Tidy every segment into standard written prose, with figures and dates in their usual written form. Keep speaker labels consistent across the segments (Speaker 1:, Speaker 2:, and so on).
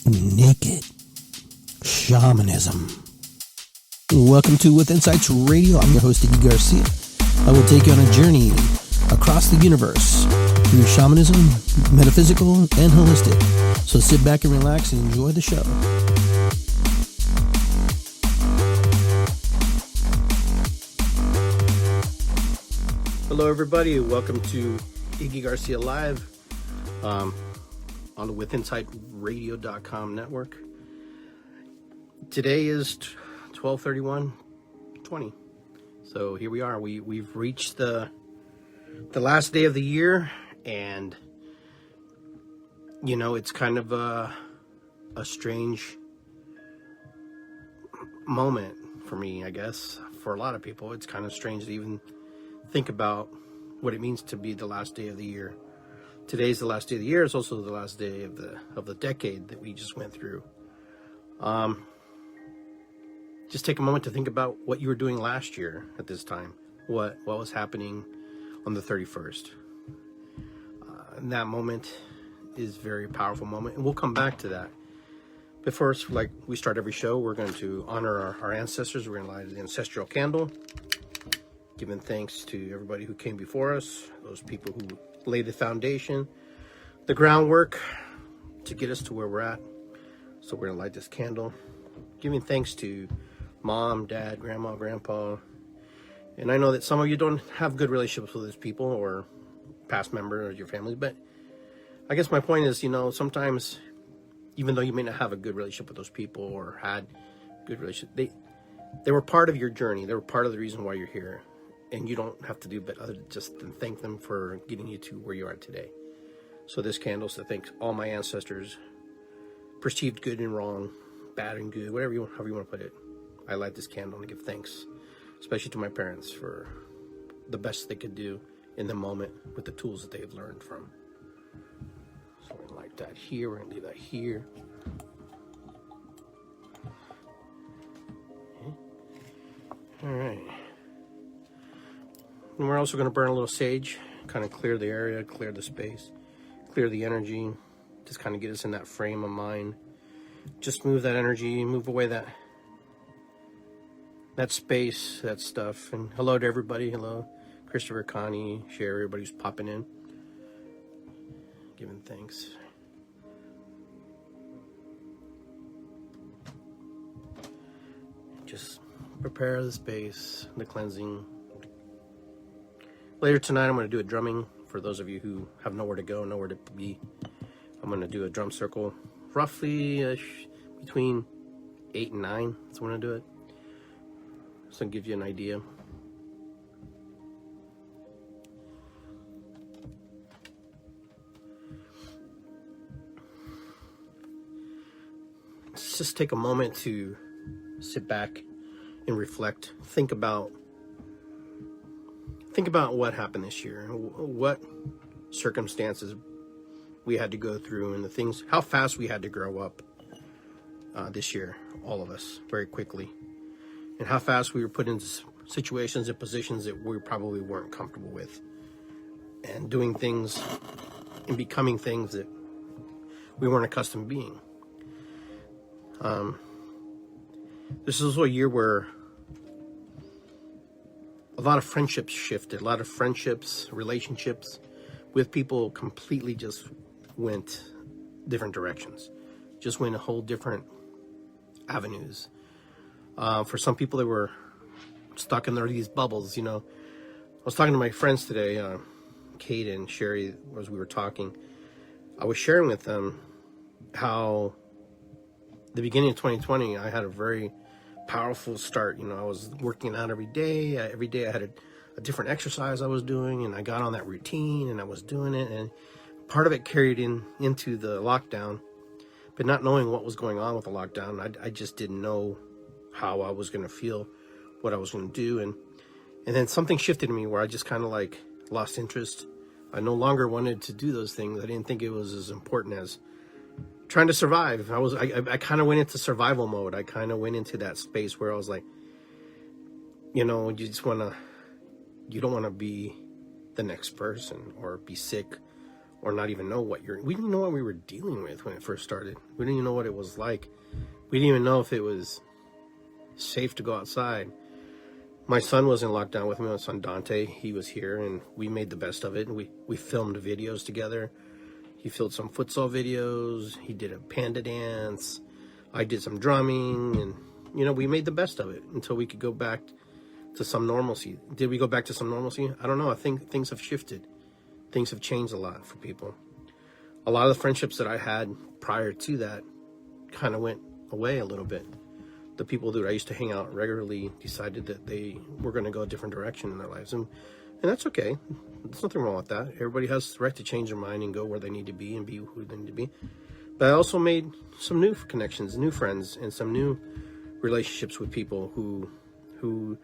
Speaker 1: Naked Shamanism. Welcome to With Insights Radio. I'm your host, Iggy Garcia. I will take you on a journey across the universe through shamanism, metaphysical, and holistic. So sit back and relax and enjoy the show. Hello, everybody. Welcome to Iggy Garcia Live on the withinsightradio.com network. Today is 12/31/20. So here we are. We've reached the last day of the year, and you know, it's kind of a strange moment for me, I guess. For a lot of people, it's kind of strange to even think about what it means to be the last day of the year. Today's the last day of the year. It's also the last day of the decade that we just went through. Just take a moment to think about what you were doing last year at this time. What was happening on the 31st. And that moment is a very powerful moment, and we'll come back to that. But first, like we start every show, we're going to honor our ancestors. We're going to light the ancestral candle, giving thanks to everybody who came before us, those people who laid the foundation, the groundwork to get us to where we're at. So we're going to light this candle, giving thanks to mom, dad, grandma, grandpa. And I know that some of you don't have good relationships with those people or past members of your family, but I guess my point is, you know, sometimes even though you may not have a good relationship with those people or had good relationship, they were part of your journey. They were part of the reason why you're here. And you don't have to do but other than just thank them for getting you to where you are today. So this candle is to thank all my ancestors, perceived good and wrong, bad and good, however you want to put it. I light this candle and give thanks, especially to my parents, for the best they could do in the moment with the tools that they've learned from. So we're going to light that here. We're going to leave that here. Okay. All right. And we're also going to burn a little sage, kind of clear the area, clear the space, clear the energy, just kind of get us in that frame of mind. Just move that energy, move away that space, that stuff. And hello to everybody. Hello, Christopher, Connie, Sherry, everybody who's popping in, giving thanks. Just prepare the space, the cleansing. Later tonight, I'm going to do a drumming for those of you who have nowhere to go, nowhere to be. I'm going to do a drum circle, roughly between 8 and 9. That's when I do it. So I'll give you an idea. Let's just take a moment to sit back and reflect. Think about what happened this year, what circumstances we had to go through, and the things, how fast we had to grow up this year, all of us, very quickly, and how fast we were put into situations and positions that we probably weren't comfortable with, and doing things and becoming things that we weren't accustomed to being. This is also a year where a lot of friendships shifted, a lot of friendships, relationships with people completely just went different directions, just went a whole different avenues. For some people, they were stuck in these bubbles, you know. I was talking to my friends today, Kate and Sherry, as we were talking. I was sharing with them how the beginning of 2020, I had a very powerful start. You know, I was working out every day. Every day I had a different exercise I was doing, and I got on that routine and I was doing it, and part of it carried into the lockdown. But not knowing what was going on with the lockdown, I just didn't know how I was going to feel, what I was going to do, and then something shifted in me where I just kind of like lost interest. I no longer wanted to do those things. I didn't think it was as important as trying to survive. I kind of went into survival mode. I kind of went into that space where I was like, you know, you don't want to be the next person or be sick or not even know we didn't even know what we were dealing with when it first started. We didn't even know what it was like. We didn't even know if it was safe to go outside. My son was in lockdown with me, my son Dante. He was here, and we made the best of it. And we filmed videos together. He filmed some futsal videos. He did a panda dance. I did some drumming, and we made the best of it until we could go back to some normalcy. Did we go back to some normalcy? I don't know. I think things have shifted. Things have changed a lot for people. A lot of the friendships that I had prior to that kind of went away a little bit. The people that I used to hang out regularly decided that they were going to go a different direction in their lives. And that's okay. There's nothing wrong with that. Everybody has the right to change their mind and go where they need to be and be who they need to be. But I also made some new connections, new friends, and some new relationships with people who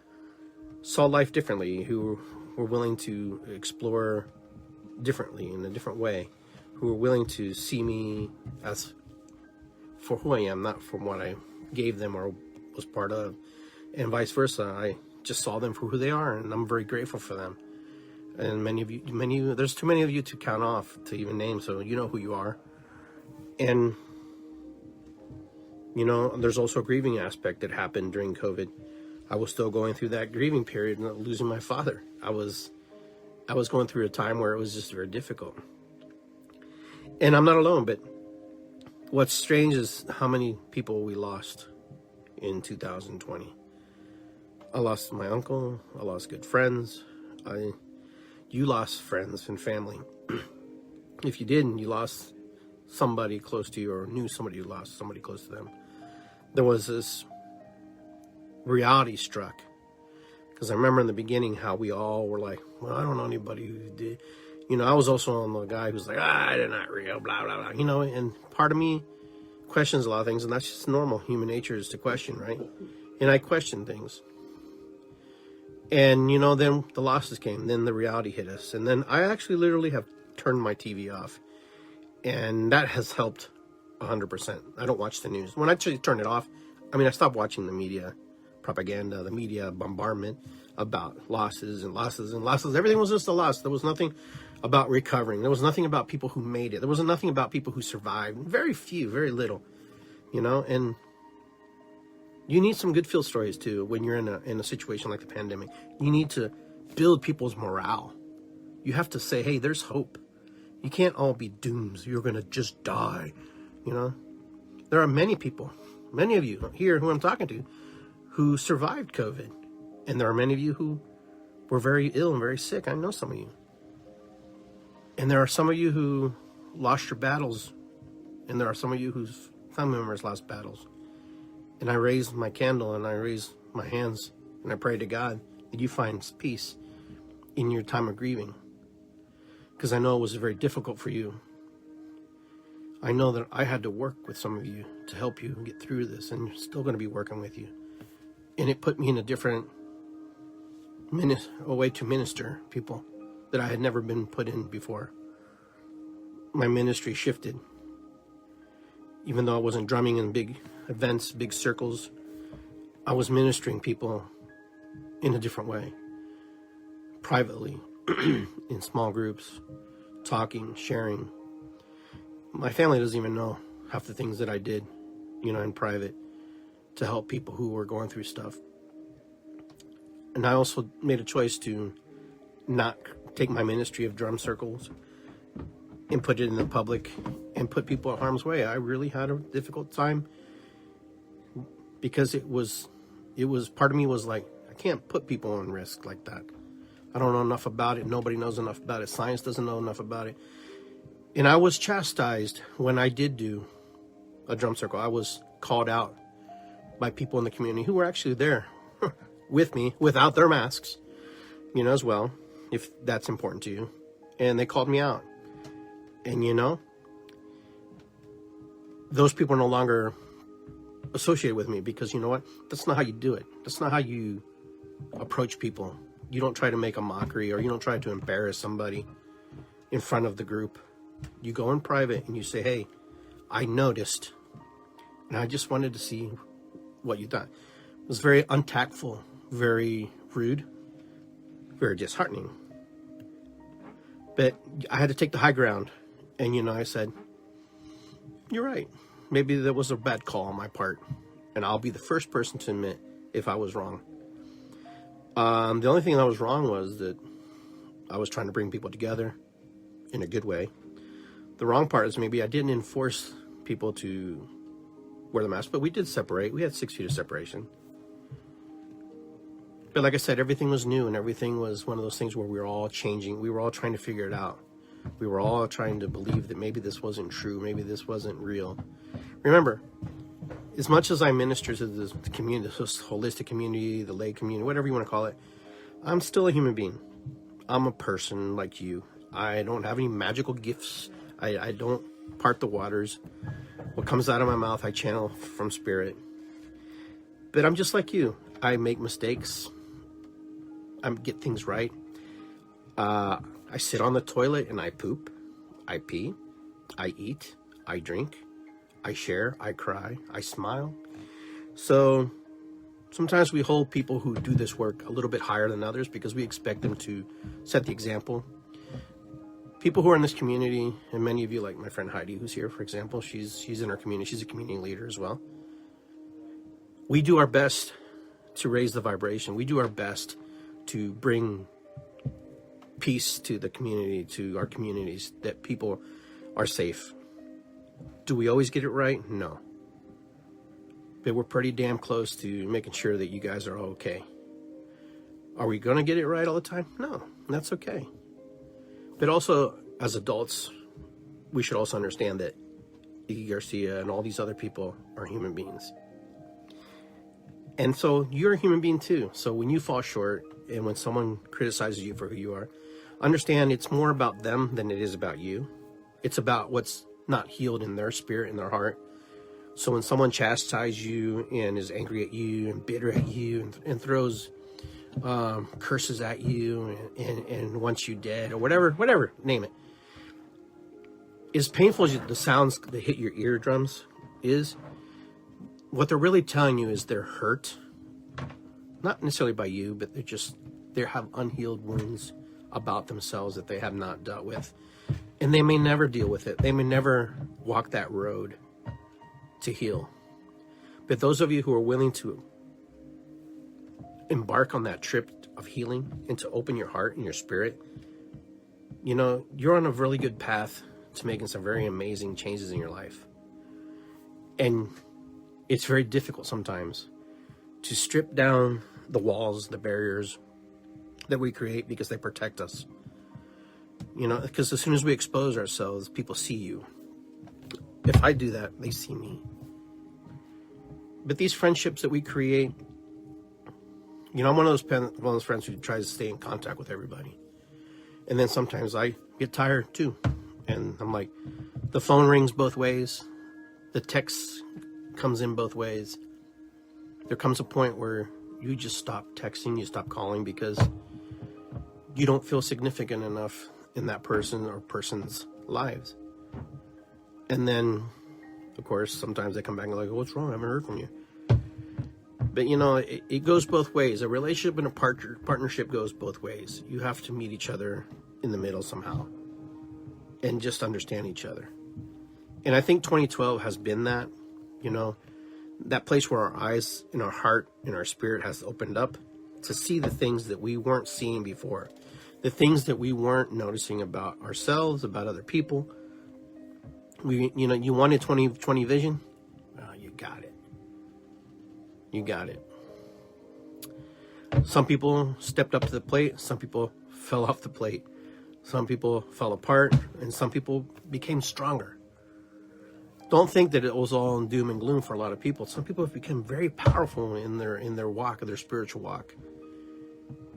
Speaker 1: saw life differently, who were willing to explore differently in a different way, who were willing to see me as for who I am, not from what I gave them or was part of, and vice versa. I just saw them for who they are, and I'm very grateful for them. And many of you, there's too many of you to count off to even name, so you know who you are. And there's also a grieving aspect that happened during COVID. I was still going through that grieving period and losing my father. I was going through a time where it was just very difficult. And I'm not alone, but what's strange is how many people we lost in 2020. I lost my uncle. I lost good friends. You lost friends and family. If you didn't, you lost somebody close to you or knew somebody who lost somebody close to them. There was this reality struck. Because I remember in the beginning how we all were like, well, I don't know anybody who did. I was also on the guy who's like, they're not real, blah, blah, blah. And part of me questions a lot of things, and that's just normal. Human nature is to question, right? And I question things. And, then the losses came. Then the reality hit us. And then I actually literally have turned my TV off. And that has helped 100%. I don't watch the news. When I actually turn it off, I stopped watching the media propaganda, the media bombardment about losses and losses and losses. Everything was just a loss. There was nothing about recovering. There was nothing about people who made it. There was nothing about people who survived. Very few, very little, and you need some good feel stories too when you're in a situation like the pandemic. You need to build people's morale. You have to say, hey, there's hope. You can't all be dooms. You're going to just die. There are many people, many of you here who I'm talking to, who survived COVID. And there are many of you who were very ill and very sick. I know some of you. And there are some of you who lost your battles. And there are some of you whose family members lost battles. And I raised my candle and I raised my hands and I pray to God that you find peace in your time of grieving. Because I know it was very difficult for you. I know that I had to work with some of you to help you get through this, and still going to be working with you. And it put me in a different way to minister people that I had never been put in before. My ministry shifted. Even though I wasn't drumming in big events, big circles, I was ministering people in a different way. Privately, in small groups, talking, sharing. My family doesn't even know half the things that I did, in private to help people who were going through stuff. And I also made a choice to not take my ministry of drum circles and put it in the public and put people in harm's way. I really had a difficult time because it was part of me was like, I can't put people on risk like that. I don't know enough about it. Nobody knows enough about it. Science doesn't know enough about it. And I was chastised when I did do a drum circle. I was called out by people in the community who were actually there with me without their masks, as well, if that's important to you. And they called me out. And, those people are no longer associated with me because, you know what? That's not how you do it. That's not how you approach people. You don't try to make a mockery or you don't try to embarrass somebody in front of the group. You go in private and you say, hey, I noticed and I just wanted to see what you thought. It was very untactful, very rude, very disheartening. But I had to take the high ground And, you know, I said, you're right. Maybe that was a bad call on my part. And I'll be the first person to admit if I was wrong. The only thing that was wrong was that I was trying to bring people together in a good way. The wrong part is maybe I didn't enforce people to wear the mask, but we did separate. We had 6 feet of separation. But like I said, everything was new, and everything was one of those things where we were all changing. We were all trying to figure it out. We were all trying to believe that maybe this wasn't true, maybe this wasn't real. Remember, as much as I minister to this community, this holistic community, the lay community, whatever you want to call it, I'm still a human being. I'm a person like you. I don't have any magical gifts. I don't part the waters. What comes out of my mouth, I channel from spirit. But I'm just like you. I make mistakes. I get things right. I sit on the toilet and I poop. I pee. I eat. I drink. I share. I cry. I smile. So sometimes we hold people who do this work a little bit higher than others because we expect them to set the example. People who are in this community, and many of you, like my friend Heidi, who's here, for example, she's in our community. She's a community leader as well. We do our best to raise the vibration. We do our best to bring peace to the community, to our communities, that people are safe. Do we always get it right? No. But we're pretty damn close to making sure that you guys are okay. Are we going to get it right all the time? No, that's okay. But also, as adults, we should also understand that Iggy Garcia and all these other people are human beings. And so you're a human being too. So when you fall short and when someone criticizes you for who you are, understand it's more about them than it is about you. It's about what's not healed in their spirit, in their heart. So when someone chastises you and is angry at you and bitter at you and throws curses at you and wants you dead or whatever, name it. As painful as the sounds that hit your eardrums is, what they're really telling you is they're hurt. Not necessarily by you, but they have unhealed wounds about themselves that they have not dealt with. And they may never deal with it. They may never walk that road to heal. But those of you who are willing to embark on that trip of healing and to open your heart and your spirit, you know, you're on a really good path to making some very amazing changes in your life. And it's very difficult sometimes to strip down the walls, the barriers that we create because they protect us. You know, because as soon as we expose ourselves, people see you. If I do that, they see me. But these friendships that we create, you know, I'm one of those friends who tries to stay in contact with everybody. And then sometimes I get tired too. And I'm like, the phone rings both ways. The text comes in both ways. There comes a point where you just stop texting, you stop calling because you don't feel significant enough in that person or person's lives. And then, of course, sometimes they come back and like, what's wrong? I haven't heard from you. But, you know, it goes both ways. A relationship and a partnership goes both ways. You have to meet each other in the middle somehow and just understand each other. And I think 2012 has been that, you know, that place where our eyes and our heart and our spirit has opened up to see the things that we weren't seeing before, the things that we weren't noticing about ourselves, about other people. You know, you wanted 2020 vision? Well, you got it. You got it. Some people stepped up to the plate. Some people fell off the plate. Some people fell apart. And some people became stronger. Don't think that it was all doom and gloom for a lot of people. Some people have become very powerful in their walk, their spiritual walk.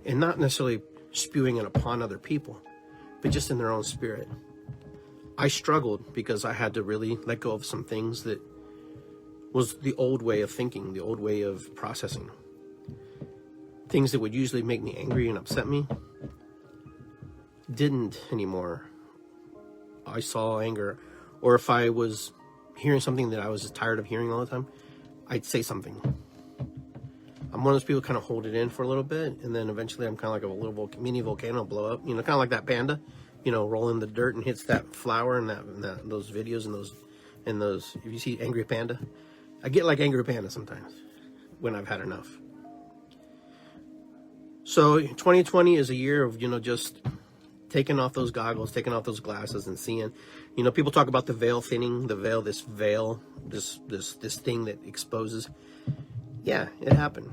Speaker 1: And not necessarily spewing it upon other people, but just in their own spirit. I struggled because I had to really let go of some things that was the old way of thinking, the old way of processing. Things that would usually make me angry and upset me didn't anymore. I saw anger, or if I was hearing something that I was just tired of hearing all the time, I'd say something. I'm one of those people who kind of hold it in for a little bit, and then eventually I'm kind of like a little mini volcano blow up, you know, kind of like that panda. roll in the dirt and hits that flower and those videos and those. If you see Angry Panda, I get like Angry Panda sometimes when I've had enough. So 2020 is a year of, just taking off those goggles, taking off those glasses and seeing, people talk about the veil thinning, this thing that exposes. Yeah, it happened.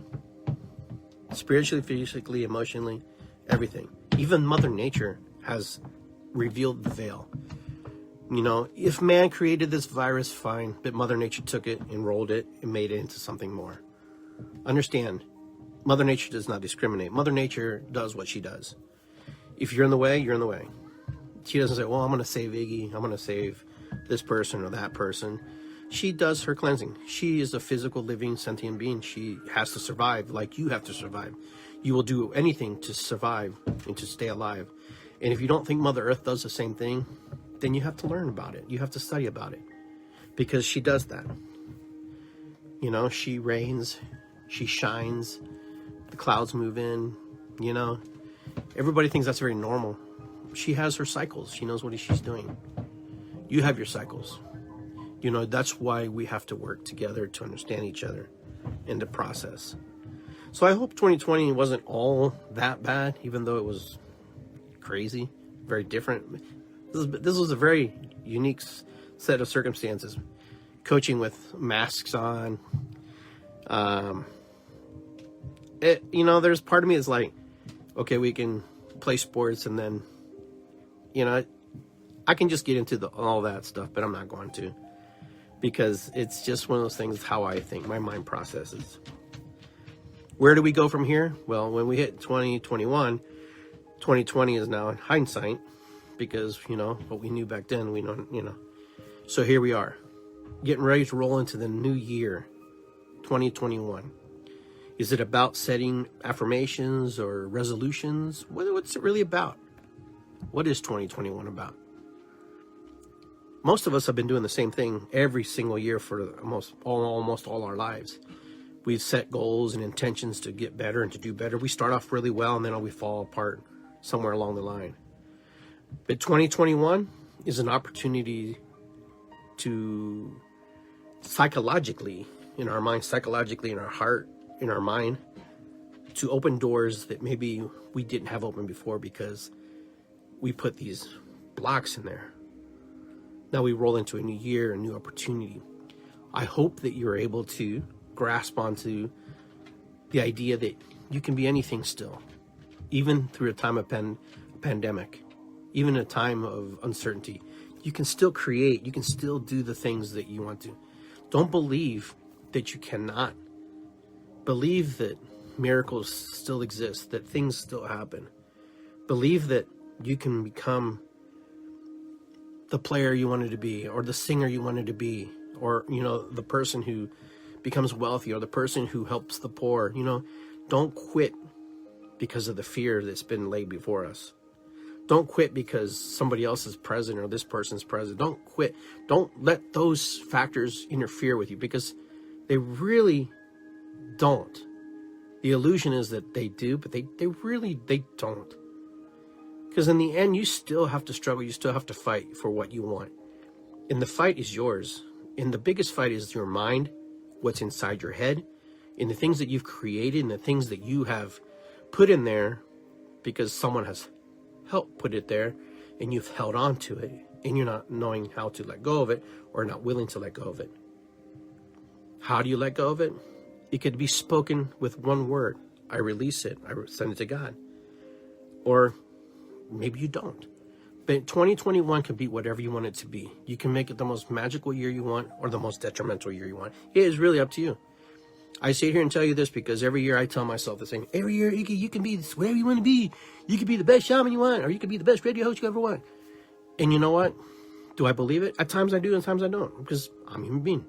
Speaker 1: Spiritually, physically, emotionally, everything. Even Mother Nature has revealed the veil. If man created this virus, fine, but Mother Nature took it and rolled it and made it into something more. Understand, Mother Nature does not discriminate. Mother Nature does what she does. If you're in the way, you're in the way. She doesn't say, well, I'm going to save Iggy. I'm going to save this person or that person. She does her cleansing. She is a physical, living, sentient being. She has to survive like you have to survive. You will do anything to survive and to stay alive. And if you don't think Mother Earth does the same thing, then you have to learn about it. You have to study about it. Because she does that. She rains. She shines. The clouds move in. Everybody thinks that's very normal. She has her cycles. She knows what she's doing. You have your cycles. That's why we have to work together to understand each other and to process. So I hope 2020 wasn't all that bad, even though it was crazy, very different. This was a very unique set of circumstances. Coaching with masks on. There's part of me that's like, okay, we can play sports and then, I can just get into all that stuff, but I'm not going to. Because it's just one of those things, how I think, my mind processes. Where do we go from here? Well, when we hit 2021, 2020 is now in hindsight, because, what we knew back then, we don't, So here we are, getting ready to roll into the new year, 2021. Is it about setting affirmations or resolutions? What's it really about? What is 2021 about? Most of us have been doing the same thing every single year for almost all our lives. We've set goals and intentions to get better and to do better. We start off really well and then we fall apart somewhere along the line. But 2021 is an opportunity to psychologically, in our mind, psychologically in our heart, in our mind, to open doors that maybe we didn't have open before because we put these blocks in there. Now we roll into a new year, a new opportunity. I hope that you're able to grasp onto the idea that you can be anything still, even through a time of pandemic, even a time of uncertainty. You can still create, you can still do the things that you want to. Don't believe that you cannot. Believe that miracles still exist, that things still happen. Believe that you can become the player you wanted to be, or the singer you wanted to be, or, the person who becomes wealthy, or the person who helps the poor. Don't quit because of the fear that's been laid before us. Don't quit because somebody else is president or this person's president. Don't quit. Don't let those factors interfere with you, because they really don't. The illusion is that they do, but they don't. Because in the end, you still have to struggle. You still have to fight for what you want. And the fight is yours. And the biggest fight is your mind, what's inside your head, and the things that you've created and the things that you have put in there because someone has helped put it there and you've held on to it and you're not knowing how to let go of it or not willing to let go of it. How do you let go of it? It could be spoken with one word. I release it. I send it to God. Or maybe you don't. But 2021 can be whatever you want it to be. You can make it the most magical year you want or the most detrimental year you want. It is really up to you. I sit here and tell you this because every year I tell myself the same. Every year, Iggy, you can be whatever you want to be. You can be the best shaman you want, or you can be the best radio host you ever want. And you know what? Do I believe it? At times I do, and at times I don't, because I'm a human being.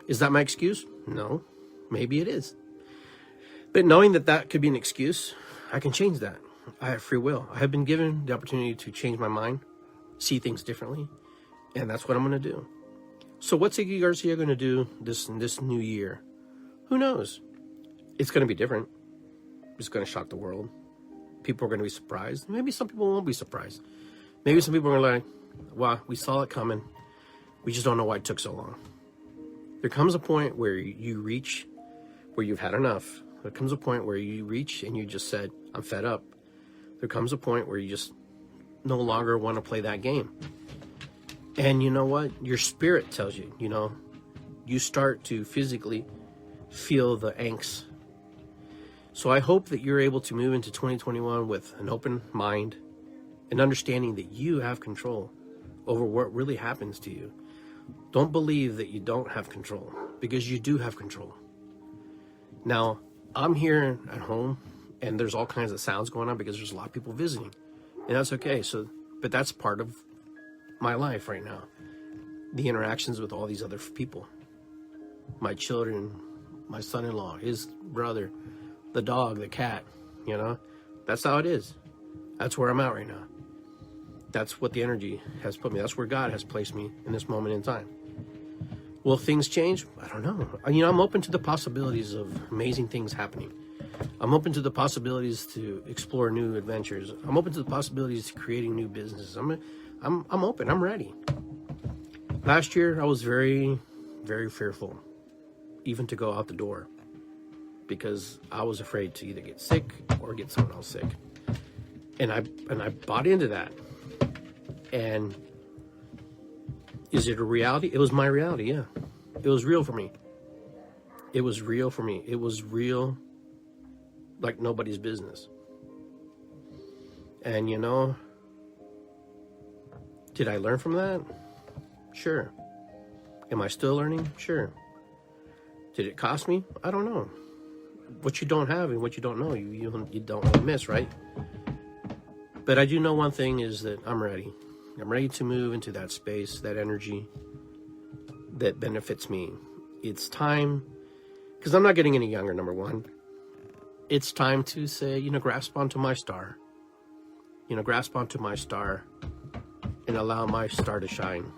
Speaker 1: Is that my excuse? No. Maybe it is. But knowing that that could be an excuse, I can change that. I have free will. I have been given the opportunity to change my mind, see things differently, and that's what I'm going to do. So what's Iggy Garcia going to do this new year? Who knows? It's going to be different. It's going to shock the world. People are going to be surprised. Maybe some people won't be surprised. Maybe some people are like, well, we saw it coming. We just don't know why it took so long. There comes a point where you reach where you've had enough. There comes a point where you reach and you just said, I'm fed up. There comes a point where you just no longer want to play that game. And you know what? Your spirit tells you, you start to physically feel the angst. So I hope that you're able to move into 2021 with an open mind and understanding that you have control over what really happens to you. Don't believe that you don't have control, because you do have control. Now, I'm here at home and there's all kinds of sounds going on because there's a lot of people visiting, and that's okay. But that's part of my life right now. The interactions with all these other people, my children, my son-in-law, his brother, the dog, the cat, that's how it is. That's where I'm at right now. That's what the energy has put me. That's where God has placed me in this moment in time. Will things change? I don't know. I'm open to the possibilities of amazing things happening. I'm open to the possibilities to explore new adventures. I'm open to the possibilities to creating new businesses. I'm open. I'm ready. Last year, I was very, very fearful, even to go out the door, because I was afraid to either get sick or get someone else sick. And I bought into that. And is it a reality? It was my reality, yeah. It was real for me. It was real for me. It was real like nobody's business. And did I learn from that? Sure. Am I still learning? Sure. Did it cost me? I don't know. What you don't have and what you don't know, you don't really miss, right? But I do know one thing is that I'm ready. I'm ready to move into that space, that energy that benefits me. It's time, because I'm not getting any younger, number one. It's time to say, grasp onto my star. Grasp onto my star and allow my star to shine.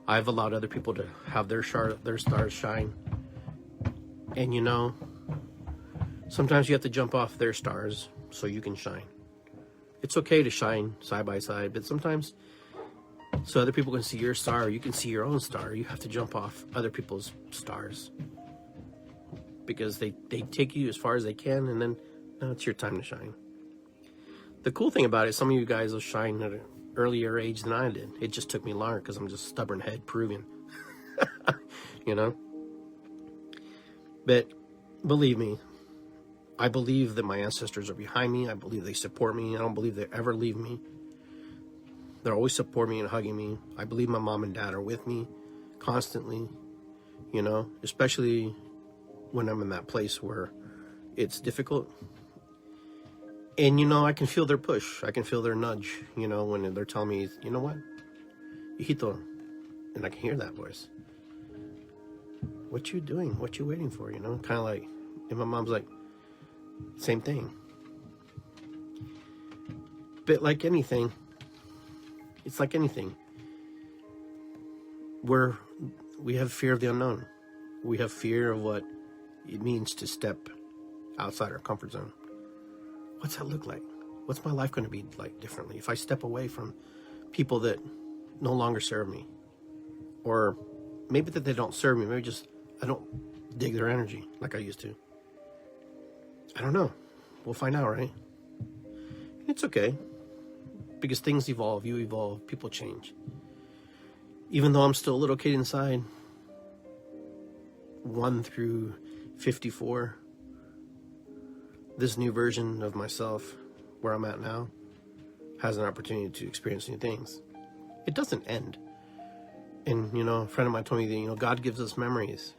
Speaker 1: I've allowed other people to have their stars shine. And sometimes you have to jump off their stars so you can shine. It's okay to shine side by side, but sometimes so other people can see your star, or you can see your own star, you have to jump off other people's stars, because they take you as far as they can, and then now it's your time to shine. The cool thing about it, some of you guys will shine at an earlier age than I did. It just took me longer because I'm just stubborn head Peruvian. But believe me, I believe that my ancestors are behind me. I believe they support me. I don't believe they ever leave me. They're always supporting me and hugging me. I believe my mom and dad are with me constantly, especially when I'm in that place where it's difficult. And, I can feel their push. I can feel their nudge, when they're telling me, you know what, hijito, and I can hear that voice. What you doing? What you waiting for? Kind of like, and my mom's like, same thing. But like anything, it's like anything. We have fear of the unknown. We have fear of what it means to step outside our comfort zone. What's that look like? What's my life going to be like differently if I step away from people that no longer serve me? Or maybe that they don't serve me. Maybe just I don't dig their energy like I used to. I don't know. We'll find out, right? It's okay. Because things evolve, you evolve, people change. Even though I'm still a little kid inside, 1 through 54, this new version of myself, where I'm at now, has an opportunity to experience new things. It doesn't end. And, a friend of mine told me that, God gives us memories,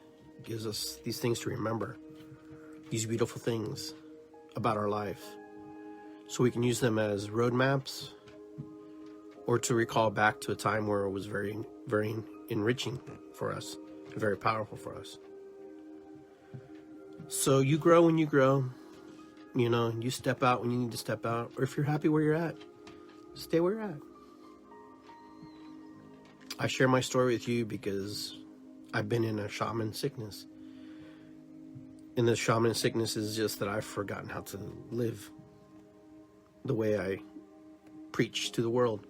Speaker 1: gives us these things to remember, these beautiful things about our life, so we can use them as roadmaps, or to recall back to a time where it was very, very enriching for us, very powerful for us. So you grow when you grow, you step out when you need to step out, or if you're happy where you're at, stay where you're at. I share my story with you because I've been in a shaman sickness. And the shaman sickness is just that I've forgotten how to live the way I preach to the world.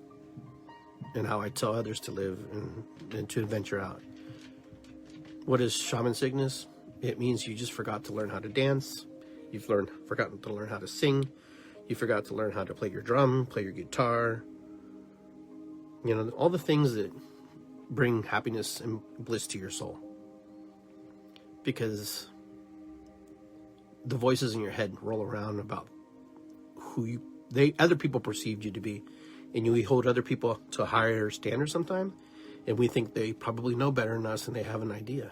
Speaker 1: and how I tell others to live and to venture out. What is shaman sickness? It means you just forgot to learn how to dance. You've forgotten to learn how to sing. You forgot to learn how to play your drum, play your guitar. You know, all the things that bring happiness and bliss to your soul. Because the voices in your head roll around about who other people perceived you to be. And we hold other people to a higher standard sometimes. And we think they probably know better than us and they have an idea.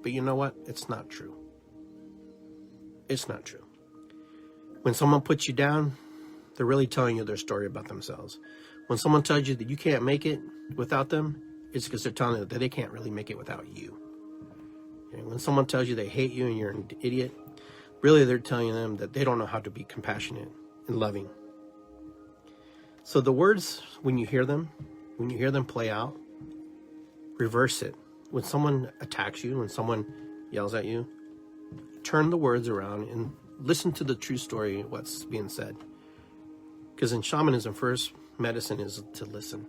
Speaker 1: But you know what? It's not true. It's not true. When someone puts you down, they're really telling you their story about themselves. When someone tells you that you can't make it without them, it's because they're telling you that they can't really make it without you. And when someone tells you they hate you and you're an idiot, really they're telling them that they don't know how to be compassionate and loving. So the words, when you hear them play out, reverse it. When someone attacks you, when someone yells at you, turn the words around and listen to the true story of what's being said. Because in shamanism, first medicine is to listen.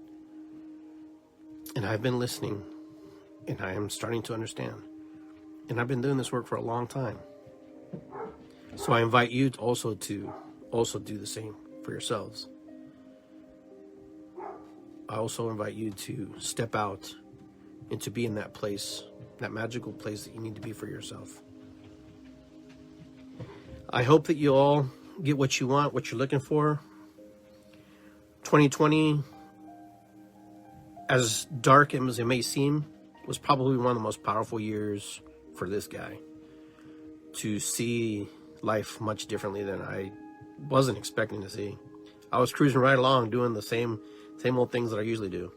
Speaker 1: And I've been listening, and I am starting to understand. And I've been doing this work for a long time. So I invite you to do the same for yourselves. I also invite you to step out and to be in that place, that magical place that you need to be for yourself. I hope that you all get what you want, what you're looking for. 2020, as dark as it may seem, was probably one of the most powerful years for this guy. To see life much differently than I wasn't expecting to see. I was cruising right along doing the same old things that I usually do.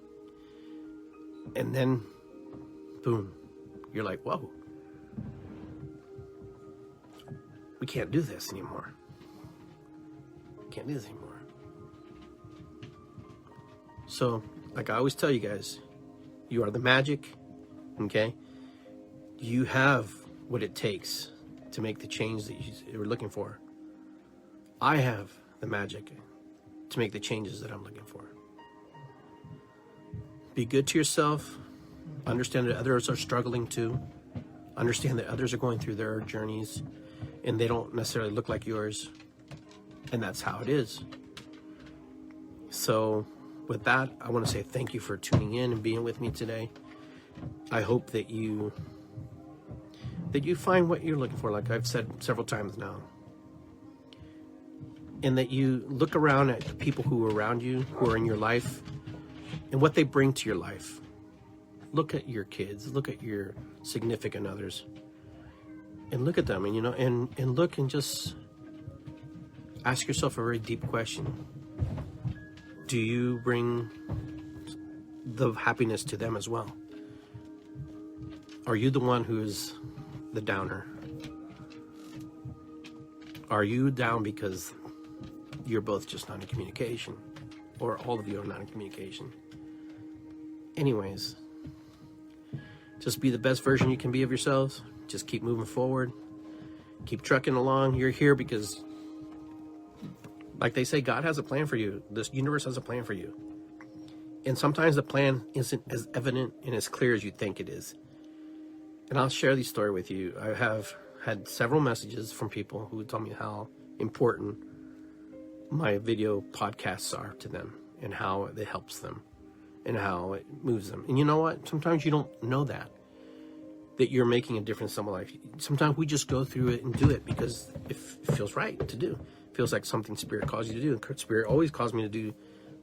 Speaker 1: And then, boom, you're like, whoa. We can't do this anymore. Can't do this anymore. So, like I always tell you guys, you are the magic, okay? You have what it takes to make the change that you're looking for. I have the magic to make the changes that I'm looking for. Be good to yourself. Understand that others are struggling too. Understand that others are going through their journeys and they don't necessarily look like yours. And that's how it is. So with that, I want to say thank you for tuning in and being with me today. I hope that you find what you're looking for, like I've said several times now. And that you look around at the people who are around you, who are in your life, and what they bring to your life. Look at your kids, look at your significant others, and look at them, and look and just ask yourself a very deep question. Do you bring the happiness to them as well? Are you the one who is the downer? Are you down because you're both just not in communication, or all of you are not in communication? Anyways, just be the best version you can be of yourselves. Just keep moving forward. Keep trucking along. You're here because, like they say, God has a plan for you. This universe has a plan for you. And sometimes the plan isn't as evident and as clear as you think it is. And I'll share this story with you. I have had several messages from people who tell me how important my video podcasts are to them and how it helps them and how it moves them. And you know what? Sometimes you don't know that you're making a difference in someone's life. Sometimes we just go through it and do it because it feels right to do. It feels like something Spirit calls you to do. And Spirit always calls me to do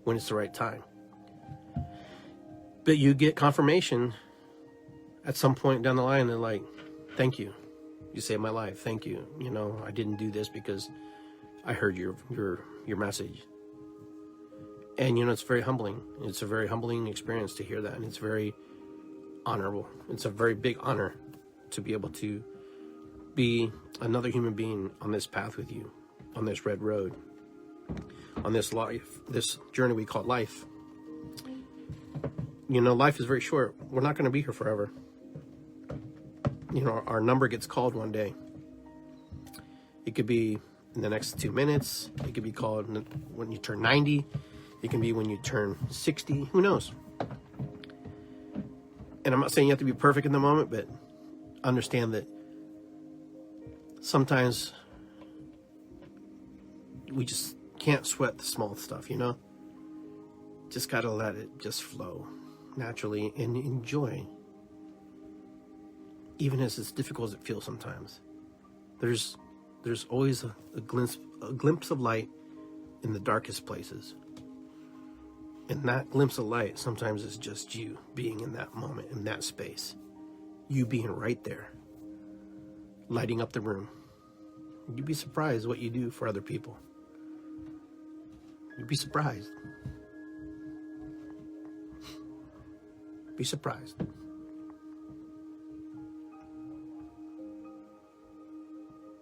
Speaker 1: when it's the right time. But you get confirmation at some point down the line. They're like, thank you. You saved my life. Thank you. I didn't do this because I heard your message. And, it's very humbling. It's a very humbling experience to hear that. And it's very honorable. It's a very big honor to be able to be another human being on this path with you, on this red road, on this life, this journey we call life. Life is very short. We're not going to be here forever. Our number gets called one day. It could be in the next 2 minutes. It could be called when you turn 90. It can be when you turn 60. Who knows? And I'm not saying you have to be perfect in the moment, but understand that sometimes we just can't sweat the small stuff, you know? Just gotta let it just flow naturally and enjoy. Even as it's difficult as it feels sometimes. There's always a glimpse of light in the darkest places. And that glimpse of light sometimes is just you being in that moment, in that space. You being right there, lighting up the room. You'd be surprised what you do for other people. You'd be surprised. Be surprised.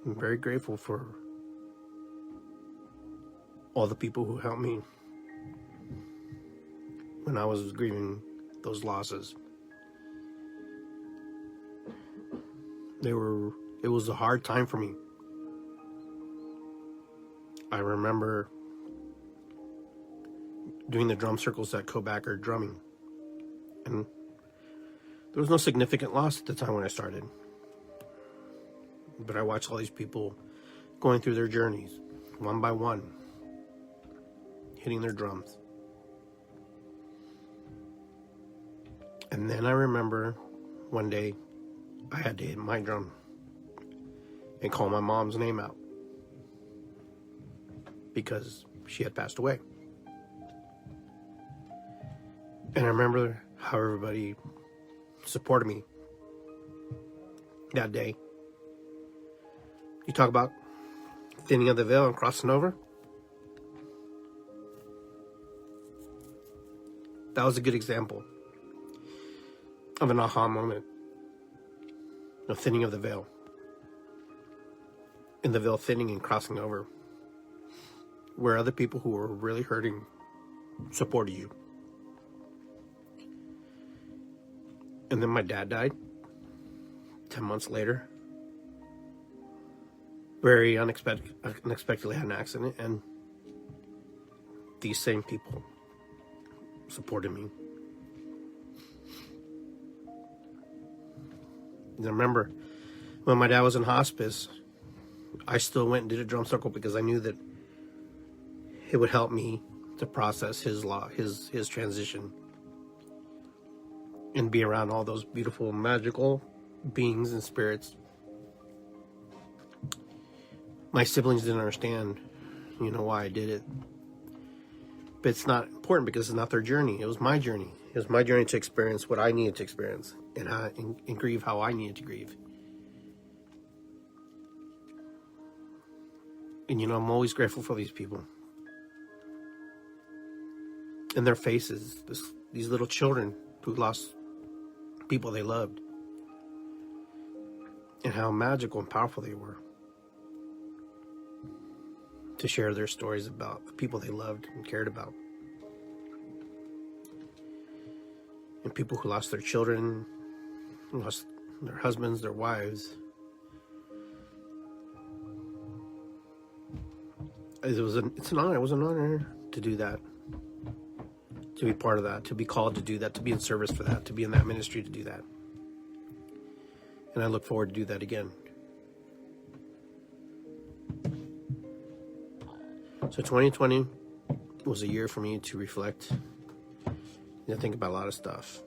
Speaker 1: I'm very grateful for all the people who helped me when I was grieving those losses. It was a hard time for me. I remember doing the drum circles at Kobacker drumming. And there was no significant loss at the time when I started. But I watched all these people going through their journeys, one by one, hitting their drums. And then I remember one day I had to hit my drum and call my mom's name out because she had passed away. And I remember how everybody supported me that day. You talk about thinning of the veil and crossing over. That was a good example of an aha moment. The thinning of the veil. And the veil thinning and crossing over. Where other people who were really hurting supported you. And then my dad died 10 months later. Very unexpectedly had an accident, and these same people supported me. And I remember when my dad was in hospice, I still went and did a drum circle because I knew that it would help me to process his transition and be around all those beautiful, magical beings and spirits. My siblings didn't understand, why I did it. But it's not important because it's not their journey. It was my journey. It was my journey to experience what I needed to experience and grieve how I needed to grieve. And, I'm always grateful for these people. And their faces, these little children who lost people they loved. And how magical and powerful they were. To share their stories about the people they loved and cared about. And people who lost their children, who lost their husbands, their wives. It's an honor. It was an honor to do that. To be part of that, to be called to do that, to be in service for that, to be in that ministry to do that. And I look forward to do that again. So 2020 was a year for me to reflect and think about a lot of stuff.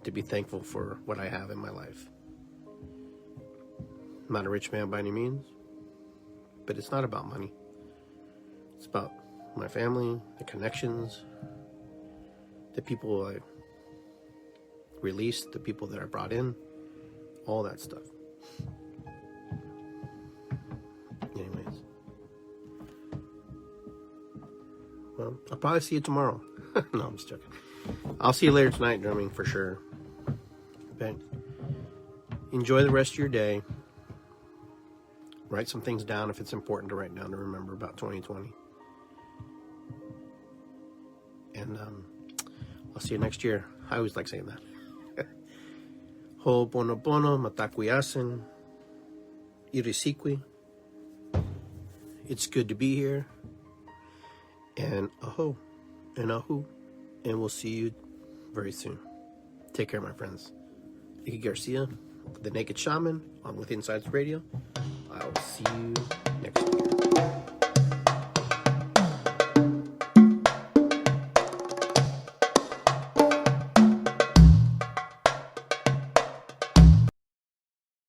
Speaker 1: To be thankful for what I have in my life. I'm not a rich man by any means, but it's not about money. It's about my family, the connections, the people I released, the people that I brought in, all that stuff. Anyways. Well, I'll probably see you tomorrow. No, I'm just joking. I'll see you later tonight drumming for sure. But enjoy the rest of your day. Write some things down if it's important to write down to remember about 2020. And I'll see you next year. I always like saying that. Ho'oponopono, matakuyasin, irisikwi. It's good to be here. and aho, and ahu, and we'll see you very soon. Take care, my friends. Iggy Garcia, the Naked Shaman, on With Insights Radio. I'll see you next week.